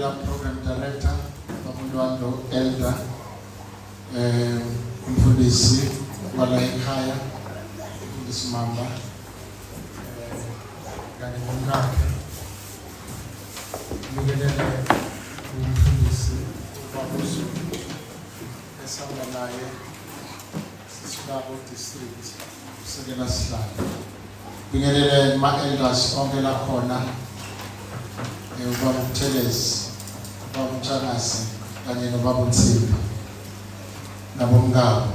ngibingelela program director Babulwando Elder umfundisi wala ekhaya umfundisi Mamba kanye nomkakhe ngibingelela umfundisi wabuzo esamba naye sisukabo district sekela sihlalo ngibingelela ma-elders onke la khona ubaba uThelezi ubaba uMtshakazi kanye nobaba uThimba nabomngabo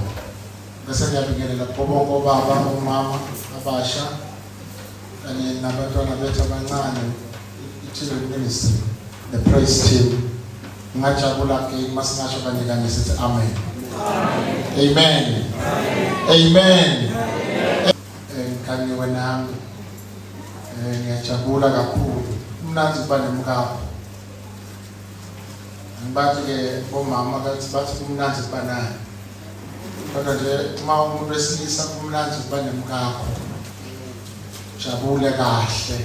bese ngiyabingelela bonke obaba omama abasha kanye nabantwana bethu abancane i-children ministry the praise team ngajabula ke masingasho kanye sithi amen amen amen kanye wena ngiyajabula kakhulu mnandi kuba nemkakho ngibathi ke bomama bathi kumnandi kuba naye kodwa nje uma umuntu wesilisa kumnandi kuba nemkakho jabule kahle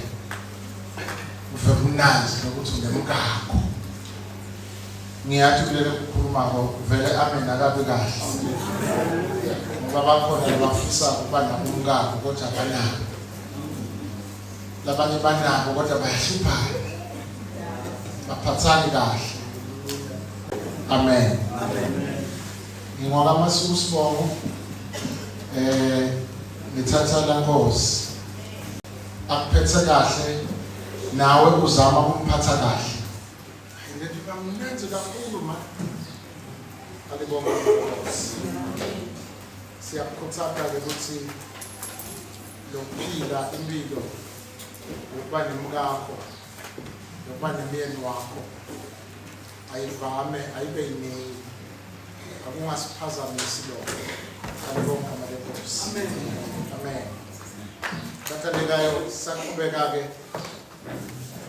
uve kumnandi ukuthi unemkakho ngiyathi kulele ukukhuluma vele amen akabi kahle ngoba bakhona abafisa ukuba nomkakho kodwa banako labanye banako kodwa bayahluphana baphathani kahle amen ngingwaka masuku sibongo ngithatha la Nkosi akuphethe kahle nawe uzama ukumphatha kahle ngithi bamnenze kakhulu ma alibonga Nkosi siyakukhuthaza ukuthi lokuphila impilo ukuba nemkakho nokuba nemyeni wakho ayivame ayibe yiningi akungasiphazamisi lokho alibonga amalekhosi amen amen bathandekayo saqhubeka-ke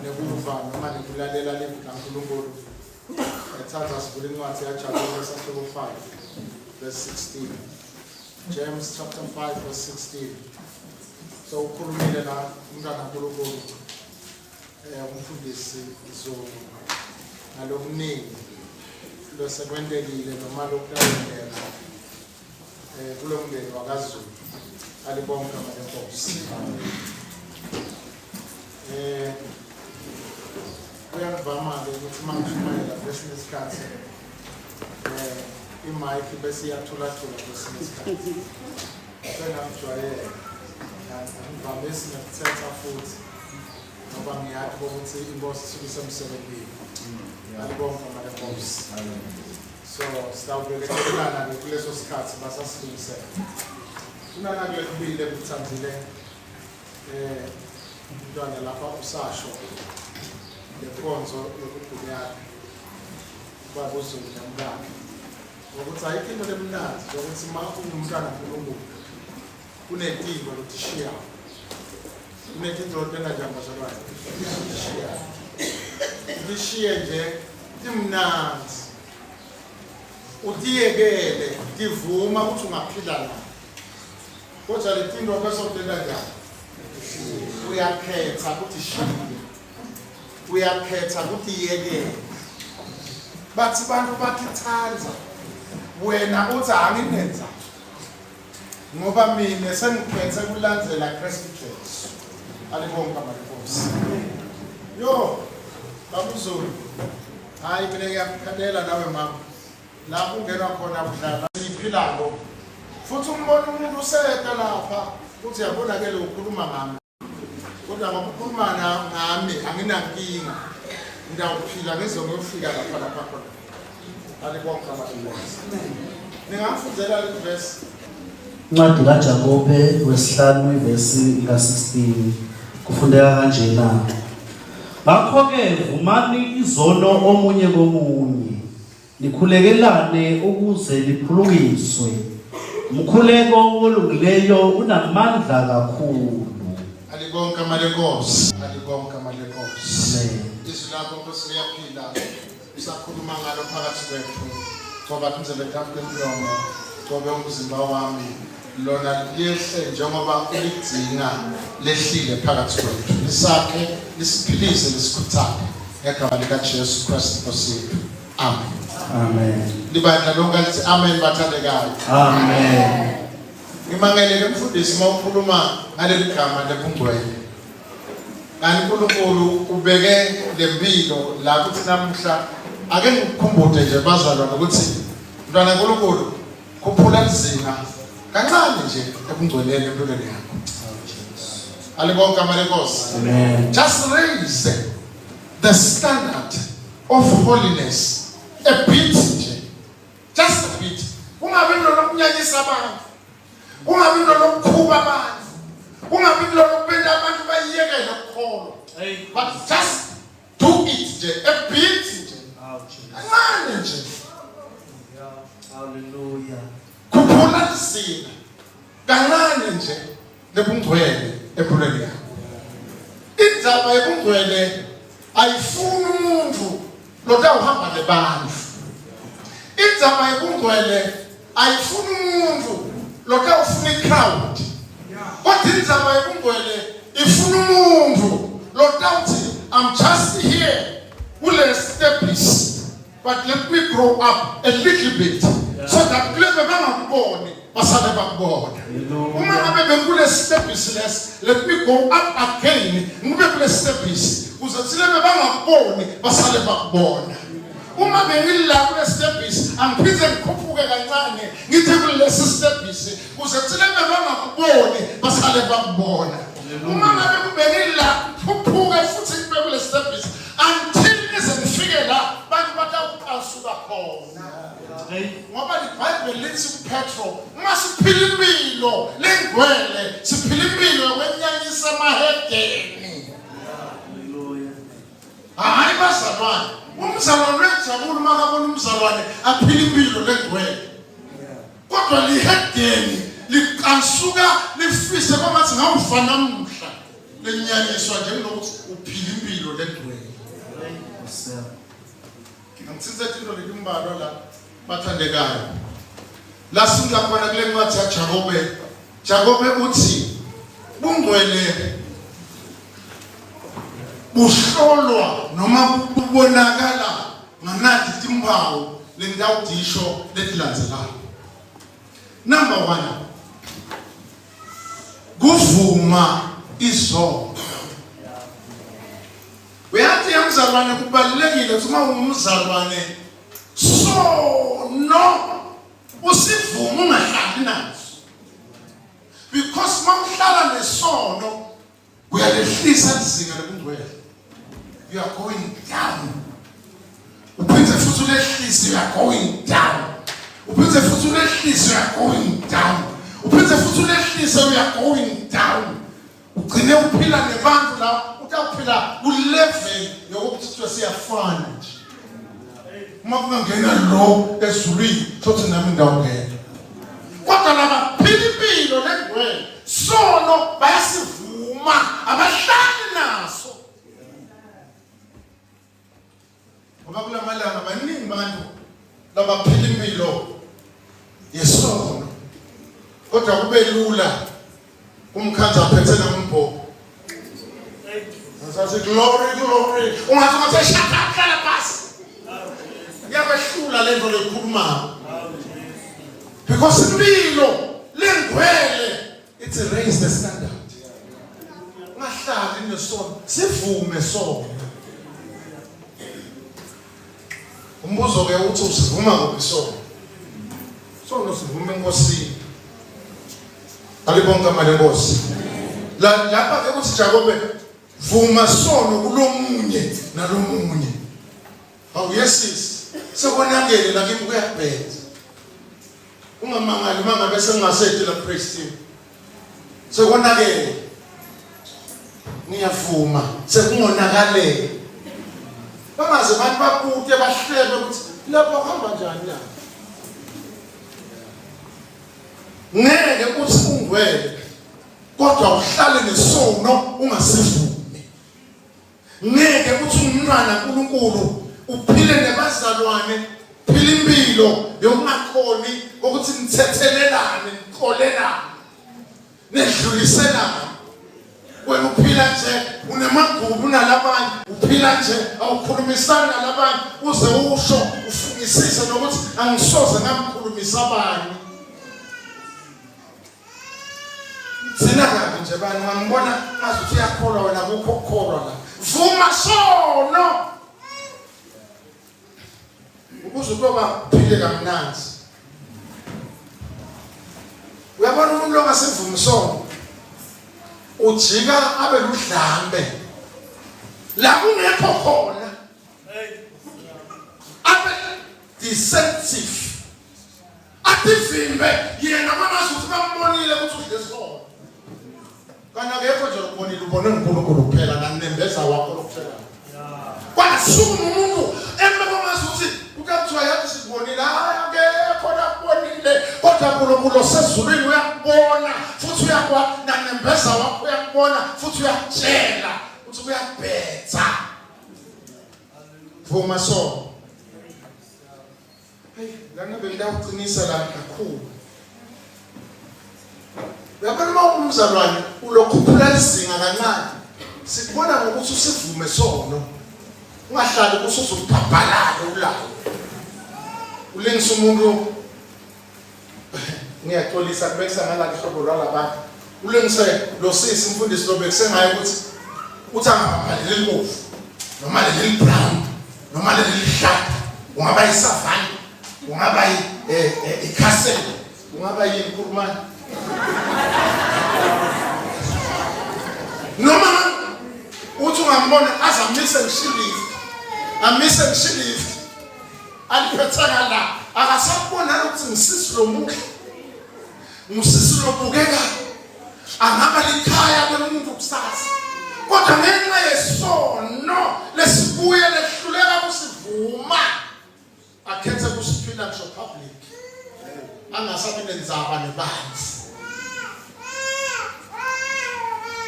nekuva noma nekulalela leli kaNkulunkulu ethanda sivule incwadi yaJakobe chapter 5 verse 16 James chapter 5 verse 16 so ukhulumile la umntwana kaNkulunkulu umfundisi Zulu ngalokuningi lo sekwendekile noma lokuyendeka kulo mndeni wakaZulu alibonga amalekhosi kuyangivama-ke ukuthi uma ngishumayela kwesinye isikhathi imayikhi bese iyathula-thula kwesinye isikhathi sengangijwayele angivamisi ngokuthetha futhi ngoba ngiyathi ukuthi inkosi isuke isemsebenzini alibonga amalekhosi so sitawubelekelana-ke kuleso sikhathi basasilungisela kunana-ke kubili ekuthandile umntwana lapha usasho lenkonzo yokugunyana ubaba uZulu nomkakhe ngokuthi ayikho into emnandi yokuthi uma ungumntwana kaNkulunkulu kunenkinga lokushiya kunekinto enganjengazalwayo lishiye nje imnandi utiyekele tivuma ukuthi ungaphila nayo kodwa letinto besokutenda njani uyakhetha ukuthi shiye uyakhetha ukuthi iyekele bathi bantu bakhithanza wena uthi anginenza ngoba mina sengikhethe kulandzela Kristu Jesu alibonga amalekhosi yo babuZulu hayi mina ngiyakukhalela nawe mama lapho ungena khona budlala siphilako futhi umbona umuntu useta lapha uthi yabona ke lo ukhuluma ngami kodwa ngokukhuluma ngami anginankinga ngiyawuphila ngizongiyofika lapha khona alibonga amalekhosi ningafundzela le verse Incwadi kaJakobe wesihlanu ivesi ka-16 kufundeka kanjena. Ngakho-ke vumani izono omunye komunye likhulekelane ukuze liphulukiswe. Umkhuleko olungileyo unamandla kakhulu. alibonga amalekhosi alibonga amalekhosi Amen. izwi lakho Nkosi liyaphila usakhuluma ngalo phakathi kwethu ngoba kunzele kahle umlomo ngoba umzimba wami lona liyehle njengoba ulidzinga lehlile phakathi kwethu lisakhe lisiphilise lisikhuthaze ngegama likaJesu Kristu Nkosi yethu. Amen. Amen. Libandla lonke lithi amen bathandekayo. Amen. Ngimangelele mfundisi mawukhuluma ngaleli gama lebungcwele. Kanti uNkulunkulu ubeke lempilo la kuthi namuhla ake ngikukhumbuze nje bazalwane ukuthi mntwana kaNkulunkulu kuphula izinga kancane nje ebungcweleni empilweni yakho. Alibonke amalenkosi. Amen. Just raise the standard of holiness a bit nje. Just a bit. Ungabi nolokunyanyisa abantu. Ungabi nolokukhuba abantu. Ungabi nolokubenda abantu bayiyekele ukukholwa. But just do it nje a bit nje. Kancane nje. Hallelujah. Kuphula izinga kancane nje lebungcwele empilweni yakho. Indzaba yobungcwele ayifuni umuntu lotawuhamba nebandla. Indzaba yobungcwele ayifuni umuntu lotawufuna i-crowd. Kodwa indzaba yobungcwele ifuna umuntu lotawuthi I'm just here kule steps but let me grow up a little bit so that kulebe bangakuboni basale bakubona. Uma ngabe bengule steps less, let me go up again ngibe kule steps ukuze silebe bangakuboni basale bakubona. Uma bengila kule steps angiphinde ngikhuphuke kancane ngithe kule steps ukuze silebe bangakuboni basale bakubona. Uma ngabe bengila khuphuke futhi ngibe kule steps until ize ngifike la bantu batawuqasuka khona. Ngoba iBhayibheli lithi kuPetro uma siphila impilo lengcwele siphila impilo yokwenyanyisa emahedeni. Hayi bazalwane, umzalwane wejabula uma kabona umzalwane aphila impilo lengcwele. Kodwa lihedeni liqasuka lifise kwamathi ngawufana namuhla lenyanyiswa njengokuthi uphila impilo lengcwele. Ngitsitse into letimbalwa la bathandekayo. La sindla khona kule ncwadi yaJakobe. Jakobe uthi bungcwele buhlolwa noma bubonakala nganati timpawu lendawudisho letilandzelayo. Number 1, kuvuma izono. Uyathi yamzalwane kubalulekile ukuthi uma ungumzalwane sono usivuma ungahlali naso. Because mawuhlala nesono uyalehlisa izinga lebungcwele. You are going down. Uphinde futhi ulehlise, you are going down. Uphinde futhi ulehlise, you are going down. Uphinde futhi ulehlise, you are going down. Ugcine uphila nebantu la utawuphila ulevel yokuthi siyafana nje. Uma kungena lo ezulwini thothi nami ngawungena. Kodwa laba phila impilo lengcwele sono bayasivuma abahlali naso. Ngoba kulamalanga baningi abantu laba phila impilo yesono. Kodwa kube lula umkhandla aphethe nampho. Sathi glory glory. Ungathi shaka pasi. Yabehlula lento lekhuluma. Because impilo lengcwele it's a raise the standard. Ungahlali nesono, sivume sono. Umbuzo ke uthi usivuma kuphi sono? Sono sivume enkosini. Alibonke amalenkosi. Lapha ke uthi Jakobe vuma sono kulomunye nalomunye. Awu yesis sekonakele la kimi kuyabhenza. Ungamangali manga bese ngingasethi la praise team. Sekonakele. Ngiyavuma sekungonakale. Bangaze abantu babuke bahlebe ukuthi lapho hamba njani la. Ngeke uthi ungwele kodwa uhlale nesono ungasivumi. Ngeke uthi umntwana kaNkulunkulu uphile nebazalwane phila impilo yokungakhoni ukuthi nithethelelane nikholelane nedluliselane. wena uphila nje unemagubu nalabanye uphila nje awukhulumisana nalabanye uze usho ufungisise nokuthi angisoze ngamkhulumisa abanye sina kabi nje bani ngambona ngazuthi uyakholwa wena kukho ukukholwa la vuma sono ukuze kuba phile kamnandi uyabona umuntu ongasivumi sono ujika abe ludlambe la kungekho khona abe deceptive ativimbe yena mangasuthi bambonile ukuthi udlesono kana ngekho nje ubonile ubone uNkulunkulu kuphela nanembeza wakho lokuphela kwasuka umuntu emangasuthi ukathiwa yathi sibonile ngekho nakubonile kodwa uNkulunkulu sezulwini uyakubona futhi uyakwa nanembeza wakho uyakubona futhi uyakutshela ukuthi uyabhetha vuma so lana bengidawuqinisa la kakhulu uyabona uma umzalwane ulokhuphula izinga kancane sikubona ngokuthi usivume sono ungahlali kusuza ubhabhalala ulayo ulengisa umuntu ngiyaxolisa kubekisa ngala ihlobo lwalabantu ulengise lo sisi umfundisi lo bekisengayo ukuthi uthi angabhaleli libovu noma leli brown noma leli hlaka ungaba isavani ungaba ikhasela ungaba yini kurumani noma uthi ungambona azamise ngishilift aliphetheka la akasabona ukuthi ngisisi lo muntu ngusisi lo bukeka angaba likhaya lomuntu kusasa kodwa ngenxa yesono lesibuye lehluleka kusivuma akhethe kusiphila ngisho public angasabi nenzaba nebanzi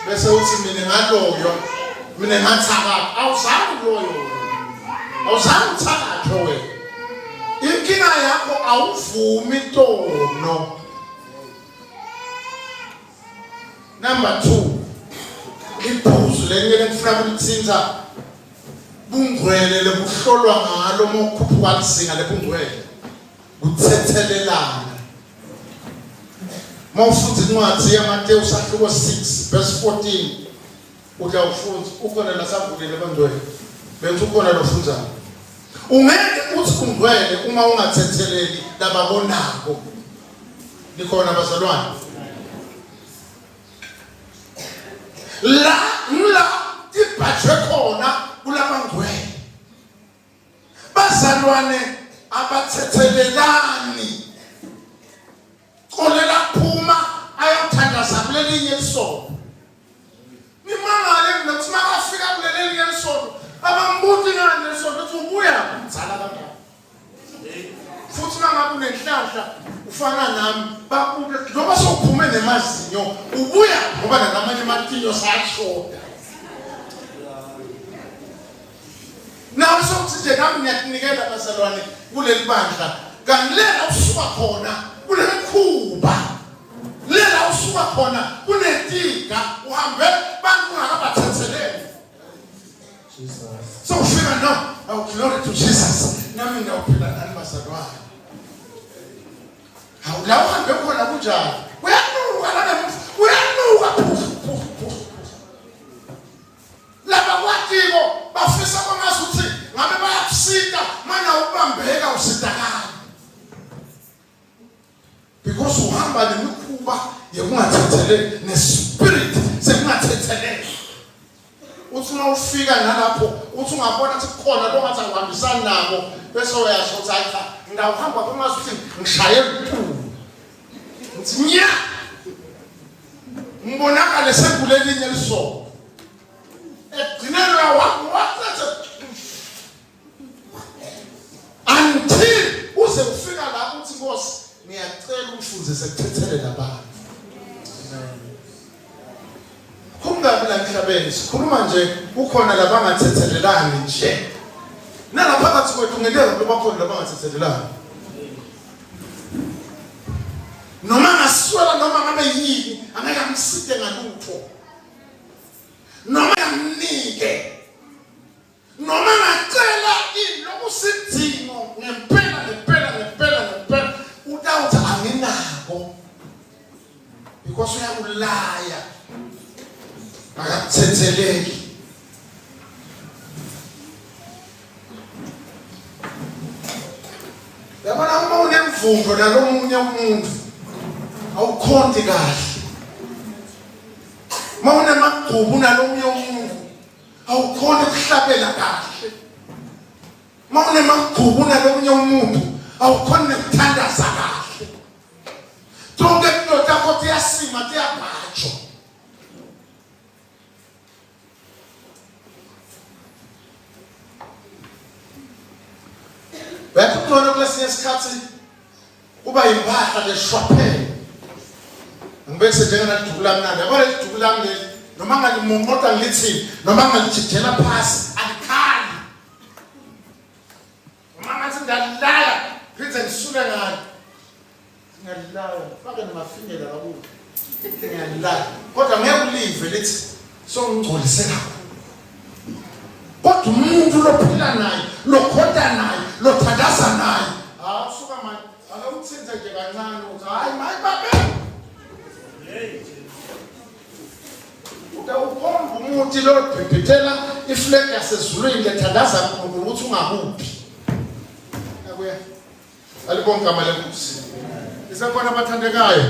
bese uthi mina ngaloyo mina ngathaka awuzange loyo awuzange uthakathe wena inkinga yakho awuvumi tono. Number 2 iphuzu lenye lengifuna ukuthinta bungcwele lebuhlolwa ngalo mokhuphuka lisinga lebungcwele kuthethelelana mawufuthi incwadi yaMateyu sahluko 6 verse 14 udla ufunza ukhona la savulile bangcwele bentu ukhona lo funza ungeke uthi ungcwele uma ungathetheleli lababonako likhona bazalwane la ibhajwe khona kulabangcwele bazalwane abathethelelani kolela phuma ayathandaza kulelinye isono nimangale nokuthi makafika kulelinye isono abambuthi ngane lesono uthi ubuya umzala kanjani futhi mangabe unenhlahla ufana nami bakude noma sokuphume nemazinyo ubuya ngoba namanye amatinyo sayashoda nawe sokuthi nje nami ngiyakunikela bazalwane kuleli bandla kangilela usuka khona kulemkhuba lela usuka khona kunetiga uhambe bantu ngakabathethelele Jesus so fika no oh glory to Jesus nami ngiyawuphila nani bazalwane la uhambe khona kunjani uyanuka la uyanuka laba kwatiko bafisa kwamasuthi ngabe bayakusita mana ubambeka usitakala because uhamba nemikhuba yekungathetheleli nespirit sekungathetheleli uthi uma ufika nalapho uthi ungabona ukuthi kukhona longathi akuhambisani nabo bese uyasho ukuthi hayi cha ngawuhamba kwamasuthi ngishaye impulu uthi nya ngibonakala sekulelinye lisono egcineni wakho until uze ufika lapho uthi Nkosi ngiyacela ungifundise kuthethelela abantu. Kungabi la emhlabeni sikhuluma nje ukhona labangathethelelani nje. Nalaphakathi kwethu ngeke kube bakhona labangathethelelani. Noma ngaswela noma ngabe yini angeke amsite ngalutho. noma ngamnike noma ngacela lokusidingo ngempela utawuthi anginako because uyakulaya akakuthetheleki. Yabona uma unemvundo nalomunye umuntu awukhonti kahle. Uma unemagqubu nalomunye umuntu awukhona ukuhlabela kahle. Uma unemagqubu nalomunye umuntu awukhona ukuthandaza kahle. Tonke indoda yakho tiyasima tiyabhatsho. Bayakuthola kulesinye isikhathi uba impahla leshwaphele. Ngibese njengana iduku lami nani. Yabona iduku lami leli noma ngalimonqoqa ngilithini noma ngalijikela phansi alikhali. Noma ngathi ngiyalala phindze ngisule ngalo. Ngiyalala fake namafinyela kakhulu. Ngiyalala kodwa ngeke ulive lithi songigcolise kakhulu. Kodwa umuntu lophila naye, lokhonda naye, lothandaza naye. Suka manje, akawuthinta nje kancane uthi hayi mayi babe. Utawukhomba umuthi lo bhibhithela iflegi yasezulwini lethandaza uNkulunkulu ukuthi ungakuphi. Yakuya. Alibonke igama leNkosi. Isakhona abathandekayo.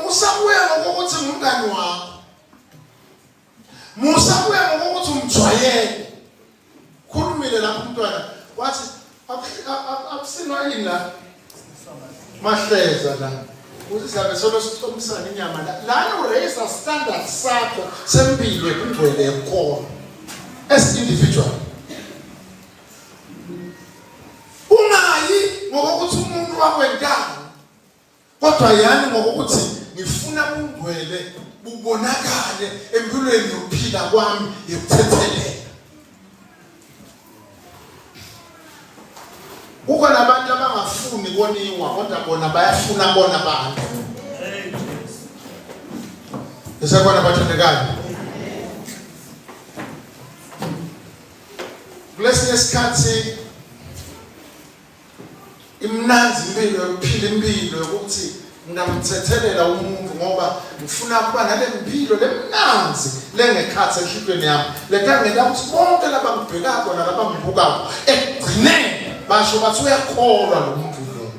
Musakuya ngokuthi ngumngani wakho. Musakuya ngokuthi umjwayele. Khulumile lapho umntwana wathi akusinwa yini la? Mahleza la. Uthi siyabe solo sithomisana inyama la. Lana uraise standard sakho sempilo ekugcwele enkolo. As individual. Ungayi ngokuthi umuntu wakwentanga. Kodwa yani ngokuthi ngifuna ungcwele bubonakale empilweni yokuphila kwami yokuthetheleka. Kukhona nabantu abangafuni koniwa kodwa bona bayafuna bona abantu. Isakhona abathandekayo. Kulesinye isikhathi imnanzi impilo yokuphila impilo yokuthi nginamthethelela umuntu ngoba ngifuna kuba nale mpilo lemnanzi lengekhathi enhlizweni yami lekangela ukuthi bonke labangibhekako nalabangibukako ekugcineni basho bathi uyakholwa lo muntu lo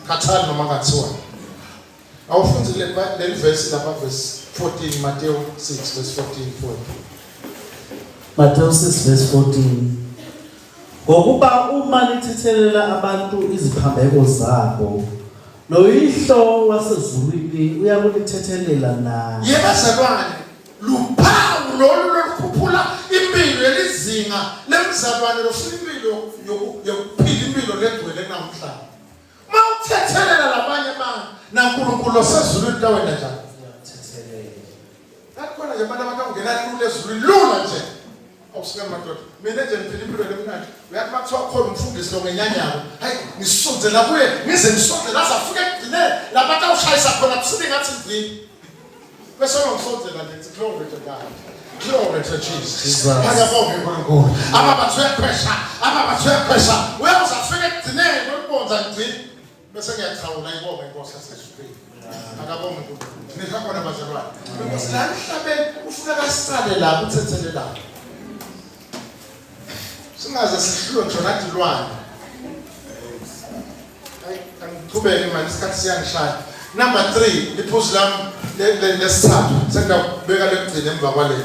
khathali noma ngathiwa. Awufunzi leli verse lapha verse 14 Matthew 6 verse 14. Matthew 6 verse 14. Ngokuba uma nithethelela abantu iziphambeko zabo loyihlo wasezulwini uyakulithethelela naye. Yebazalwane luphawu lolu lokukhuphula impilo yelizinga lemzalwane lofuna impilo yokuphila impilo legcwele namhlanje. Mawuthethelela labanye abantu naNkulunkulu osezulwini tawena njani? Uyathethelela. Akukhona nje abantu abangena lula ezulwini lula nje. Awusika madoda. Mina nje ngiphila impilo lemnandi. Uyathi makuthiwa khona umfundisi lo ngenyanyako. Hayi ngisondzela kuye ngize ngisondzela afike ekugcineni labantu awushayisa khona kusibe ngathi ngivini. Bese ngisondzela nje glory to God. Glory to Jesus. Akabonge uNkulunkulu. Ababathu yakhwesha. Uyaza afike ekugcineni ngokubonza ngivini. Bese ngiyachawula ibonge inkosi yasezulwini. Akabonge uNkulunkulu. Nikhona abazalwane. Inkosi la emhlabeni ufuna kasicale la uthethelela. Singaze sihlulwe ngisho nathi ilwane. Angiqhubeke manje isikhathi siyangishaya. Number 3 iphuzu lami lesithathu sengiyabeka lekugcina emva kwale.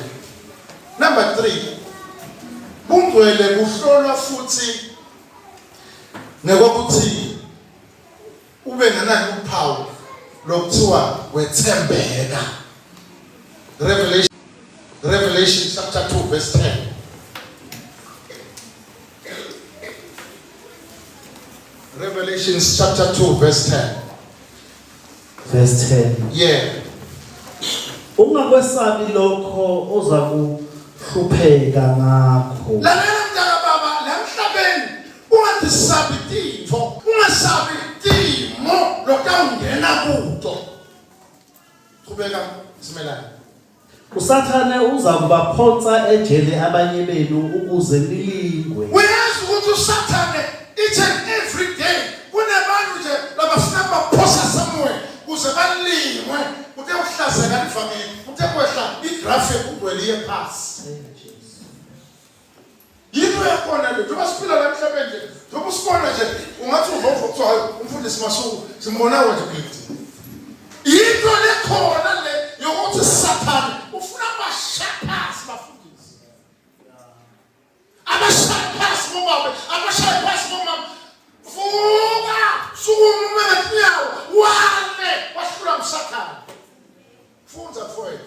Number 3 bungcwele kuhlolwa futhi ngokuthi ube nanani uphawu lokuthiwa wethembeka. Revelation chapter 2 verse 10. Revelation chapter 2 verse 10. Verse 10. Yeah. Ungakwesabi lokho ozakuhlupheka ngakho. Lalela mntaka baba la emhlabeni ungazisabi tifo. ungasabi timo lokawungena kuto. Qhubeka simelana. usathane uza kubaphonsa ejele abanye benu ukuze nilingwe. Uyazi ukuthi usathane each and every day kunabantu nje labafuna baphosa somewhere kuze balingwe kuthe ukuhlazeka livangeli kuthe kwehla igraph ekugcwele phansi. Yinto yakhona le njengoba siphila la emhlabeni nje njengoba usibona nje ungathi uvovo kuthiwa umfundisi Masuku simbona wethu kithi. Yinto lekhona le yokuthi Sathane ufuna abashapasi bafundisi. Abashapasi bobabe, abashapasi bomama. Vuka sukuma ngenyawo wale wahlula uSathane. Funza mfowethu.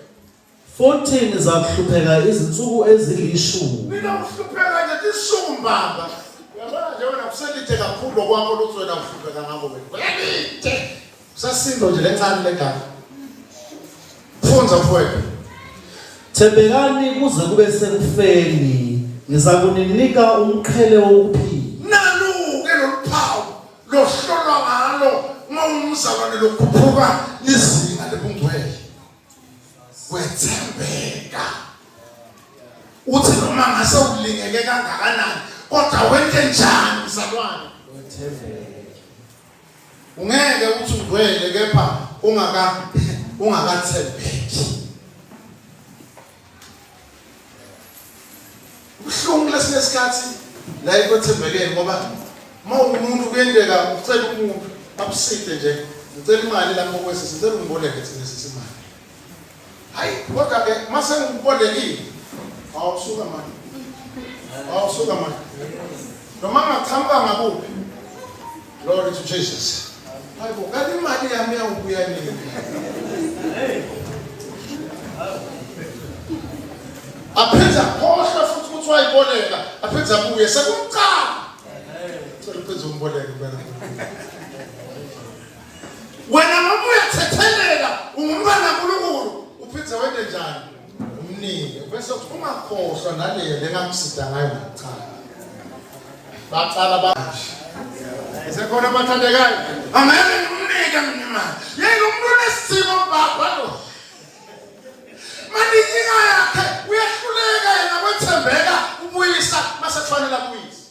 14 zakuhlupheka izinsuku ezilishumi. Mina uhlupheka nje isumbamba. Uyabona nje wena kuselide kakhulu kwakho lokuthi wena uhlupheka ngako wena. Uyalide. Sasindo nje lencane legama. Funza mfowethu. Thembekani kuze kube sekufeni. Ngiza kuninika umqhele wokuphila. Naluke loluphawu lohlolwa ngalo ngumzalwane lokhuphuka izinga lebungcwele. Wethembeka. Uthi noma ngase ulingeke kangakanani kodwa wente njani mzalwane? Wethembeka. Ungeke uthi ungcwele kepha ungakathembeki. Uhlungu lesikhathi la ikothembekeni ngoba umuntu kuyendeka ucela umuntu abuside nje ucela imali lapho kwesisi ucela ungiboleke thina sesimali. Hayi kodwa ke mase ngibolekile awusuka manje. Awusuka manje. Noma ngachamba ngakuphi. Glory to Jesus. Hayibo kanti imali yami yawubuya nini? Aphenza khohlwa futhi ukuthi wayiboleka aphenza kuye sekumcala. Cela uphenze umboleko wena. Wena noma uyathethelela ungumntwana kaNkulunkulu uphenza wende njani? Umnike bese uthi ungakhohlwa nale lengamsida ngayo ngicala. Baqala bashi. Sekhona abathandekayo. Angeke ngimnike mina imali. Yena umuntu onesimo baba lo. Mandinyika yakhe uyahluleka yena kwethembeka ubuyisa mase kufanele abuyise.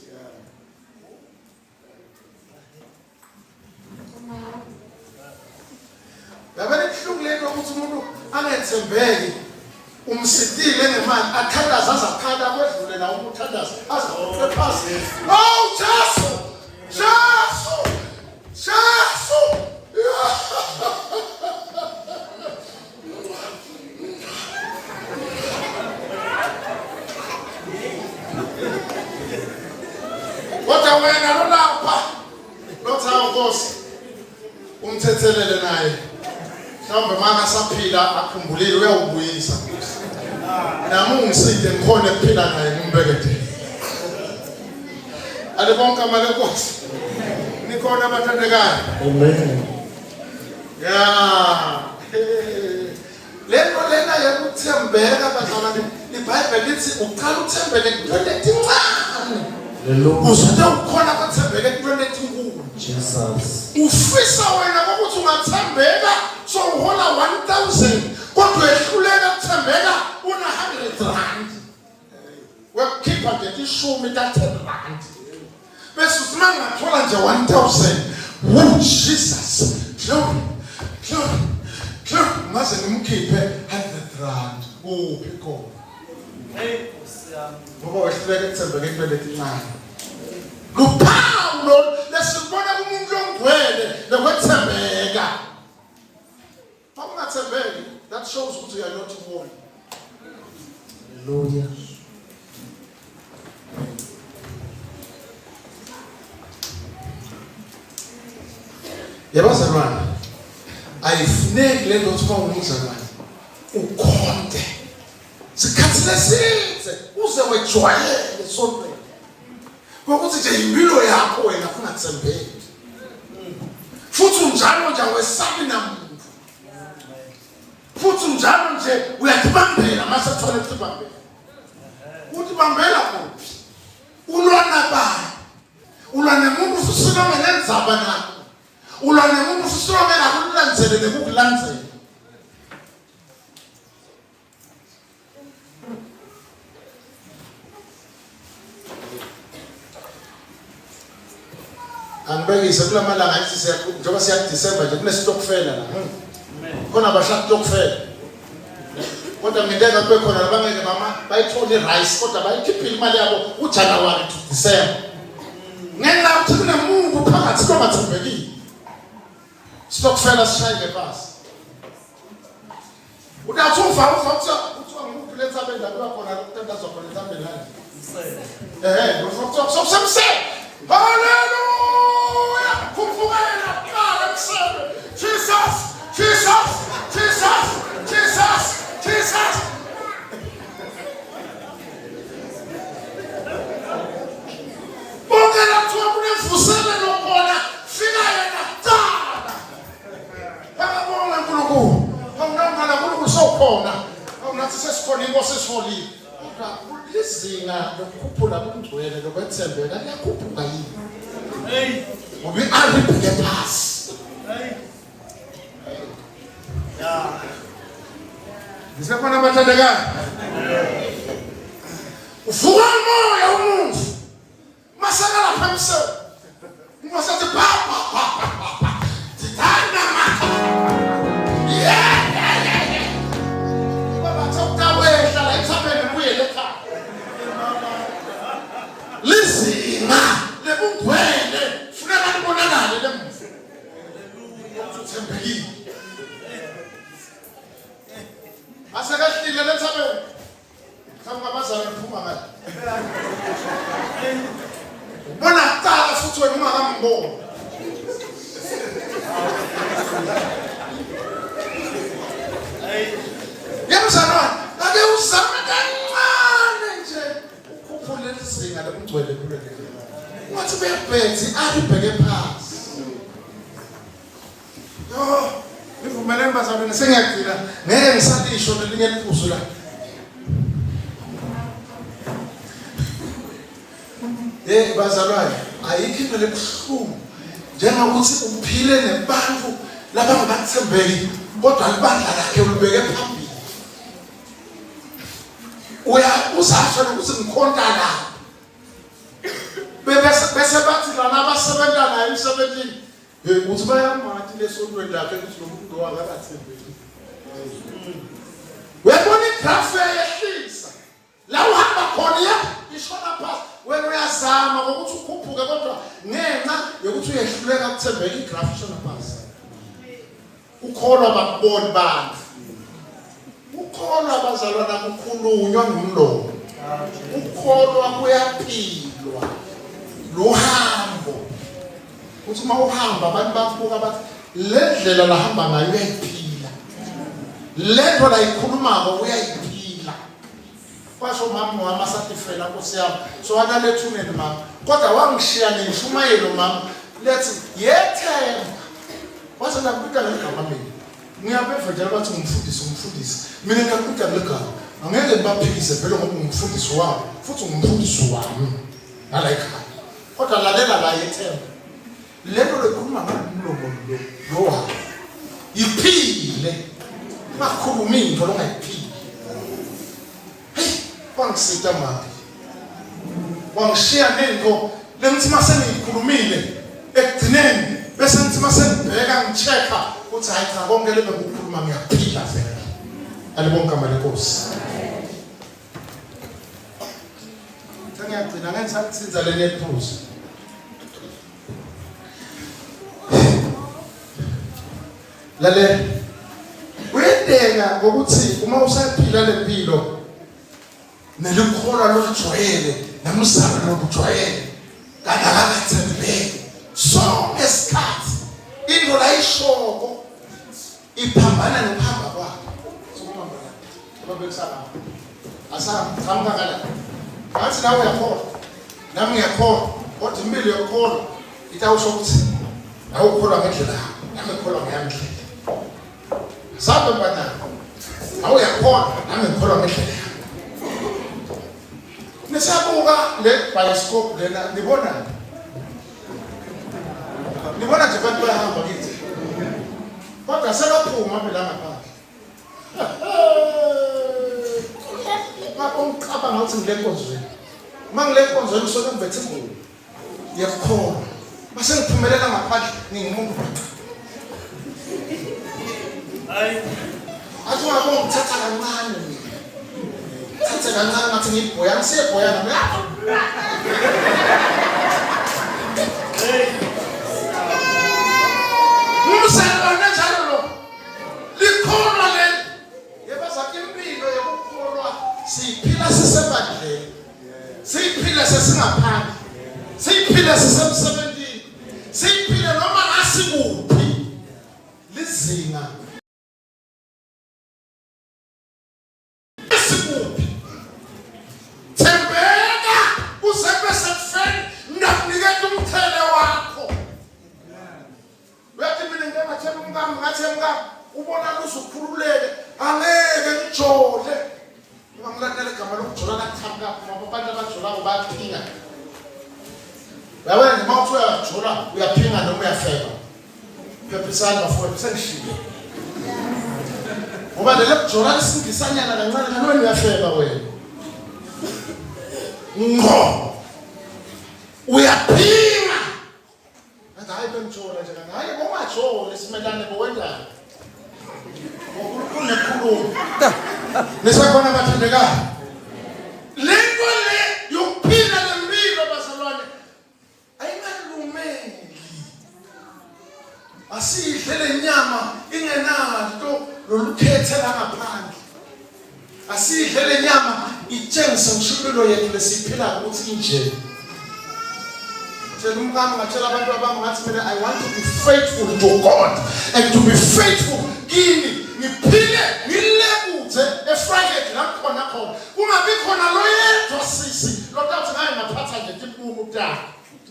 Yabona ihlungu lento ukuthi umuntu angethembeki umsitile ngemali athandaza azakhala kwedlule la umuthandaza azakhuphe phasi. Oh Jesu! Jesu! Jesu! Kodwa wena lolapha lothawo Nkosi umthethelele naye mhlawumbe mangasaphila akhumbulile uyawubuyisa nami ungiside ngikhona ukuphila naye ngimbekede ale bonke amale Nkosi nikhona abathandekayo. Amen. Ya lento lena yokuthembeka bazalwane iBhayibheli lithi uqala uthembele kule tincane uzode ukhona kwathembeka kule tinkulu. Jesus. Ufisa wena ukuthi ungathembeka so uhola 1000 kodwa ehluleka ukuthembeka una 100 rand. Wekhipha nje ishumi ka 10 rand. Bese usimanga thola nje 1000. Oh Jesus. Glory. Glory. Glory. Maze nimkhiphe 100 rand. Uphi khona? Hey, Nkosi. Ngoba wehluleka ukuthembeka kule tincane. Luphawu lesibona kumuntu ongcwele lokwethembeka. Awungathembeki that shows ukuthi you are not holy. Hallelujah. Yabazalwane ayifuneki lento ukuthi ungumzalwane ukhonde sikhathi lesithe uze wejwayele sonke ukuthi nje impilo yakho wena ungathembeki futhi unjalo nje wesabi namuntu futhi unjalo nje uyatibambela mase kufanele utibambele utibambela kuphi ulwa nabayo ulwa nemuntu futhi noma ndzaba nakho ulwa nemuntu strong engakulandzele nekukulandzela angibekise kulamalanga ethi njengoba siya December nje kunesitokfela la khona abashakutokfela kodwa ngideka kube khona labangeke mama bayithola irice kodwa bayikhiphile imali yabo uJanuary to December ngenxa ukuthi kunemuntu phakathi kongathembekile stokfela sishayile phansi udathi ufa uthiwa ngikuphi lensabeni kuba khona lokuthandaza khona ensabeni la sokusemse haleluya kufukela qala msebe Jesus Jesus Jesus Jesus Jesus ongela kuthwa kunemvuselelo khona fika yena tala akabonga uNkulunkulu awunamkhala uNkulunkulu sokhona awunathi sesikhona inkosi esiholile lizinga lokukhuphula kungcwele lokwethembeka liyakhuphuka yini hey ngoba aribheke phasi hey ya ngisekhona abathandekayo uvuka umoya umuntu masakala phamse ungasathi papa thanda makho baba thawuwehla la emhlabeni kuyele ekhaya lizinga lebungcwele funeka libonakale lemvu uthembekile asekahlile lensabeni ngabazana liphuma ngale bona qala futhi wena ungakammboni yamzalwane ake uzame kancane nje ukhuphule izinga lebungcwele kulo wathi bebhethi alibheke phansi yo ngivumelene bazalwane sengiyagcina ngeke ngisalisho lelinye liphuzu la bazalwane ayikho into lebuhlungu njengokuthi uphile nebantu labangabathembeki kodwa libandla lakhe ulibeke phambili uzasho ukuthi ngikhonta la bese bathi lana abasebenza naye emsebenzini ukuthi bayamathi lesontweni lakhe ukuthi lo muntu wakathembeki uyabona igraph yehlisa la uhamba khona ishona phansi wena uyazama ukuthi ukhuphuke kodwa ngenxa yokuthi uyehluleka ukuthembeka igraph ishona phansi ukholwa bakubona bantu ukholwa abazalwana kukhulunywa ngomlomo ukholwa kuyaphilwa lohambo uthi uma uhamba abantu bafuka bathi le ndlela lahamba ngayo uyayiphila le nto la ikhulumako uyayiphila kwasho mama wami asatifela Nkosi yami so analethuneni mama kodwa wangishiya neshumayelo mama lethi yethemba wathi nakubika ngegama mina ngiyabeva njalo bathi ngumfundisi mina ngiyakubika ngegama angeke ngibaphikise vele ngoba ngumfundisi wami futhi ngumfundisi wami nala ekhaya kodwa lalela la yethemba lento lekhuluma ngomlomo lo wakho iphile makhuluma into longayiphile wangisita manje wangishiya nento lengithi mase ngikhulumile ekugcineni bese ngithi mase ngibheka ngichecka ukuthi hayi cha konke lebe ukukhuluma ngiyaphila vele alibonke amale Nkosi ngiyagcina ngenza leli phuzu lale uyedeka ngokuthi uma usaphila lempilo nelikholwa lokujwayele namuzalo lokujwayele kanakathembeki sonke isikhathi into la ishoko iphambana nokuhamba kwakho sokuhamba la babesana asahamba kala athi nawe uyakholwa nami ngiyakholwa kodwa impilo yokholwa itawusho ukuthi awukholwa ngendlela yakho nami ngikholwa ngeyandlela sabe bana awuyakholwa nami ngikholwa ngendlela yakho nisabuka le bioscope lena nibona Nibona nje abantu bayahamba kithi. Kodwa sekaphuma phela ngaphandle. Ngapho ngicabanga ukuthi ngile nkonzweni. Uma ngile nkonzweni usoke ngibethe ingoma. Yekukholwa. Mase ngiphumelela ngaphandle ngingumuntu. Hayi. Athi ngabo ngithatha kancane mina. Thatha kancane ngathi ngibhoya ngisebhoya nami. Umsebenzi njalo lo. Likholwa leli. Yebaza impilo yokukholwa siphila sisebandleni. Siphila sesingaphandle. Siphila sisemsebenzini. Siphila noma asikuphi. Lizinga. Asikuphi. Thembeka usebe sekufeni ndakunikeza umthele wakho. Uyathi mina ngingathemba umkami ngathemba ubona kusukhululeke angeke ngijole. Uma ngilandela igama lokujola lakuthamba ngoba abantu abajolayo bayaphinga. Yabona uma uthi uyajola uyaphinga noma uyafeba. Phephisana bafowethu sengishilo. Ngoba lelo kujola lisindisanyana kancane kanone uyafeba wena. Ngo uyaphinga. Hayi benjola nje kana hayi bongajola isimelane bowenza. Kunekhulumo. Nesakhona bathandekayo. Lento le yokuphila lempilo bazalwane ayingalumeli. Asidle lenyama ingenanto lolukhethe la ngaphandle. Asidle lenyama itshengisa umshilo yethu lesiphila ukuthi inje. I want to be faithful to God and to be faithful. Ngiphile ngilekuze eFriday lakhona khona. Kungabi khona loyedwa sisi lokuthi ngaye ngaphatha nje tibuku ta.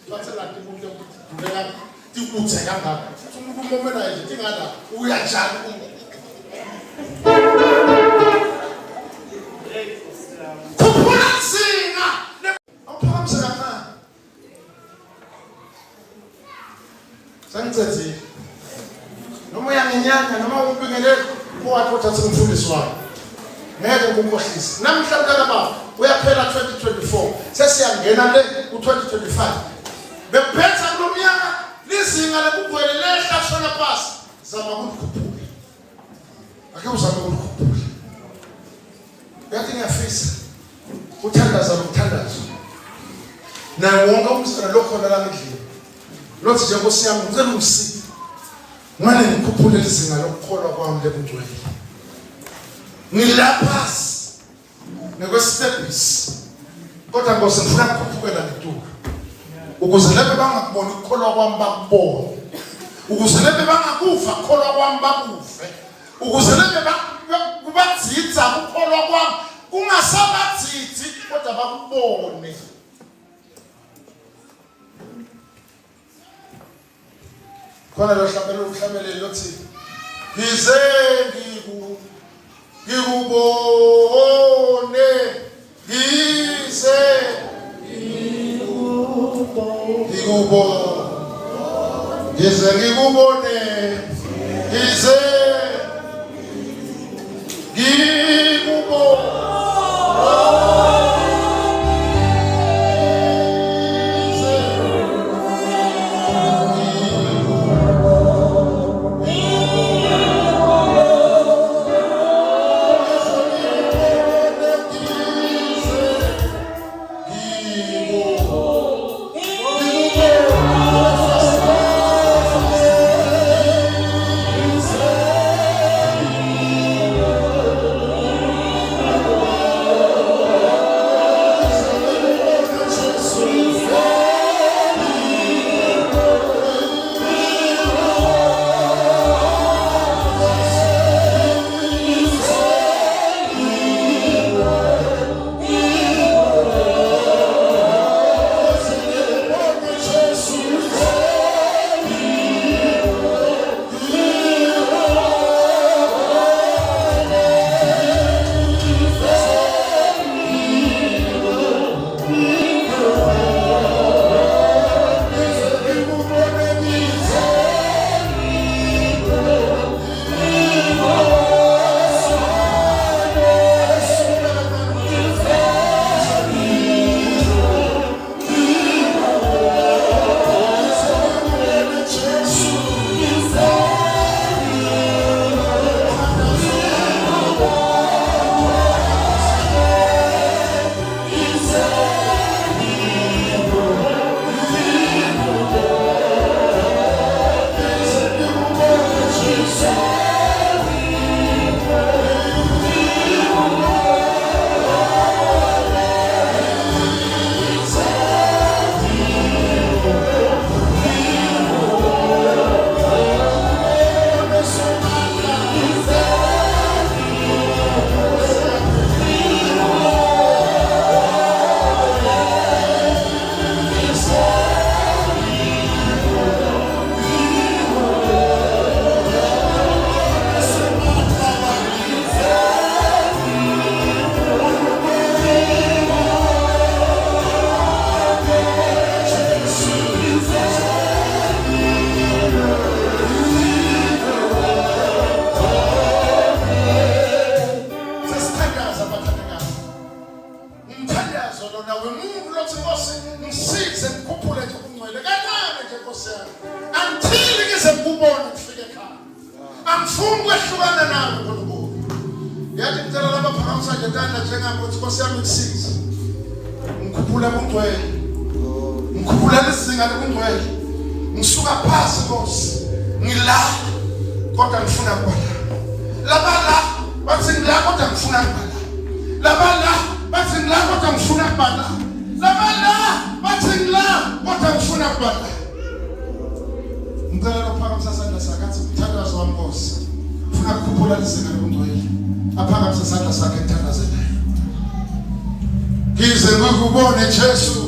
Bathela tibuku ngeke tikuthe kangaka. Umuntu umomela nje tingada uyajana kuphula singa. Awuphakamisa kancane. Sangithethe noma uyanginyanga noma ubingelele kwathi uthathe umfundisi wakho ngeke ngumkhohlisi namhlanje baba uyaphela 2024 sesiyangena le ku2025 bephetha kulomnyaka lizinga lekugwele lehlashona phansi zama ukukhuphula ake uzame ukukhuphula yathi ngiyafisa uthandaza lokuthandaza na wonke umsana lokhona la ngidlile lothi nje Nkosi yami ngicela ungisize ngale ngikhuphule izinga lokukholwa kwami lebungcwele ngilaphasi nekwesitebhisi kodwa Nkosi ngifuna ukukhuphukela ngituka ukuze lebe bangakubona ukukholwa kwami bakubone ukuze lebe bangakufa ukukholwa kwami bakufe ukuze lebe kubadzidza ukukholwa kwami kungasabadzidzi kodwa bakubone. Khona lo hlabelo uhlabelele lothi ngize ngikubone ngize ngikubone ngize ngikubone ngize ngikubone msanje tanda njengakuthi Nkosi yami ngisize. Ngikhuphula ubungcwele. Ngikhuphula lezinga lobungcwele. Ngisuka phansi Nkosi. Ngila kodwa ngifuna kubala. Labala bathi ngila kodwa ngifuna kubala. Labala bathi ngila kodwa ngifuna kubala. Labala bathi ngila kodwa ngifuna kubala. Ngicela lokuphakamisa isandla sakhe athi umthandazo wami Nkosi. Ufuna ukukhuphula lezinga lobungcwele. Aphakamisa isandla sakhe ethandazelayo. Ngize ngikubone Jesu.